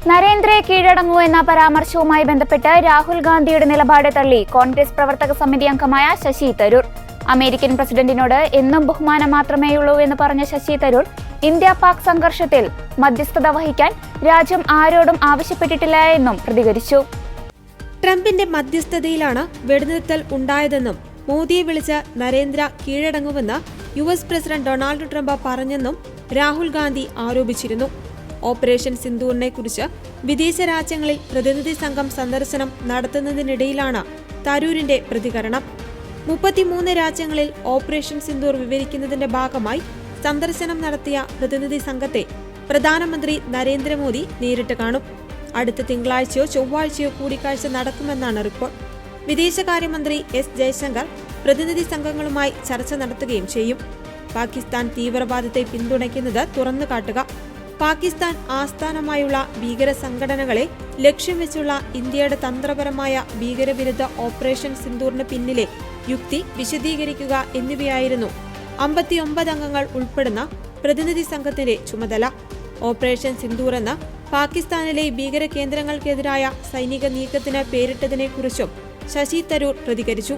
നരേന്ദ്രയെ കീഴടങ്ങൂ എന്ന പരാമർശവുമായി ബന്ധപ്പെട്ട് രാഹുൽ ഗാന്ധിയുടെ നിലപാട് തള്ളി കോൺഗ്രസ് പ്രവർത്തക സമിതി അംഗമായ ശശി തരൂർ. അമേരിക്കൻ പ്രസിഡന്റിനോട് എന്നും ബഹുമാനം മാത്രമേയുള്ളൂ എന്ന് പറഞ്ഞ ശശി തരൂർ ഇന്ത്യ പാക് സംഘർഷത്തിൽ മധ്യസ്ഥത വഹിക്കാൻ രാജ്യം ആരോടും ആവശ്യപ്പെട്ടിട്ടില്ല എന്നും പ്രതികരിച്ചു. ട്രംപിന്റെ മധ്യസ്ഥതയിലാണ് വെടിനിർത്തൽ ഉണ്ടായതെന്നും മോദിയെ വിളിച്ച് നരേന്ദ്ര കീഴടങ്ങുമെന്ന് US പ്രസിഡന്റ് ഡൊണാൾഡ് ട്രംപ് പറഞ്ഞെന്നും രാഹുൽ ഗാന്ധി ആരോപിച്ചിരുന്നു. ഓപ്പറേഷൻ സിന്ദൂറിനെ കുറിച്ച് വിദേശ രാജ്യങ്ങളിൽ പ്രതിനിധി സംഘം സന്ദർശനം നടത്തുന്നതിനിടയിലാണ് തരൂരിന്റെ പ്രതികരണം. 33 രാജ്യങ്ങളിൽ ഓപ്പറേഷൻ സിന്ദൂർ വിവരിക്കുന്നതിന്റെ ഭാഗമായി സന്ദർശനം നടത്തിയ പ്രതിനിധി സംഘത്തെ പ്രധാനമന്ത്രി നരേന്ദ്രമോദി നേരിട്ട് കാണും. അടുത്ത തിങ്കളാഴ്ചയോ ചൊവ്വാഴ്ചയോ കൂടിക്കാഴ്ച നടക്കുമെന്നാണ് റിപ്പോർട്ട്. വിദേശകാര്യമന്ത്രി S ജയശങ്കർ പ്രതിനിധി സംഘങ്ങളുമായി ചർച്ച നടത്തുകയും ചെയ്യും. പാകിസ്ഥാൻ തീവ്രവാദത്തെ പിന്തുണയ്ക്കുന്നത് തുറന്നുകാട്ടുക, പാകിസ്ഥാൻ ആസ്ഥാനമായുള്ള ഭീകര സംഘടനകളെ ലക്ഷ്യം വെച്ചുള്ള ഇന്ത്യയുടെ തന്ത്രപരമായ ഭീകരവിരുദ്ധ ഓപ്പറേഷൻ സിന്ദൂറിന് പിന്നിലെ യുക്തി വിശദീകരിക്കുക എന്നിവയായിരുന്നു 59 അംഗങ്ങൾ ഉൾപ്പെടുന്ന പ്രതിനിധി സംഘത്തിന്റെ ചുമതല. ഓപ്പറേഷൻ സിന്ദൂർ എന്ന പാകിസ്ഥാനിലെ ഭീകര കേന്ദ്രങ്ങൾക്കെതിരായ സൈനിക നീക്കത്തിന് പേരിട്ടതിനെക്കുറിച്ചും ശശി തരൂർ പ്രതികരിച്ചു.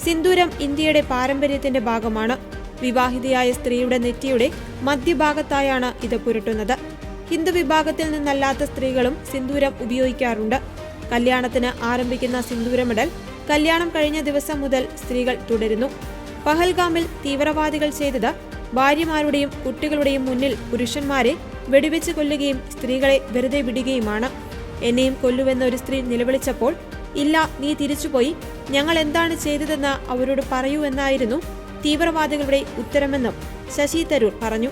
സിന്ദൂരം ഇന്ത്യയുടെ പാരമ്പര്യത്തിന്റെ ഭാഗമാണ്. വിവാഹിതയായ സ്ത്രീയുടെ നെറ്റിയുടെ മധ്യഭാഗത്തായാണ് ഇത് പുരട്ടുന്നത്. ഹിന്ദു വിഭാഗത്തിൽ നിന്നല്ലാത്ത സ്ത്രീകളും സിന്ദൂരം ഉപയോഗിക്കാറുണ്ട്. കല്യാണത്തിന് ആരംഭിക്കുന്ന സിന്ദൂരമിടൽ കല്യാണം കഴിഞ്ഞ ദിവസം മുതൽ സ്ത്രീകൾ തുടരുന്നു. പഹൽഗാമിൽ തീവ്രവാദികൾ ചെയ്തത് ഭാര്യമാരുടെയും കുട്ടികളുടെയും മുന്നിൽ പുരുഷന്മാരെ വെടിവെച്ച് കൊല്ലുകയും സ്ത്രീകളെ വെറുതെ വിടുകയുമാണ്. എന്നെയും കൊല്ലുവെന്ന് ഒരു സ്ത്രീ നിലവിളിച്ചപ്പോൾ, ഇല്ല, നീ തിരിച്ചുപോയി, ഞങ്ങൾ എന്താണ് ചെയ്തതെന്ന് അവരോട് പറയൂ എന്നായിരുന്നു തീവ്രവാദികളുടെ ഉത്തരമെന്നും ശശി തരൂർ പറഞ്ഞു.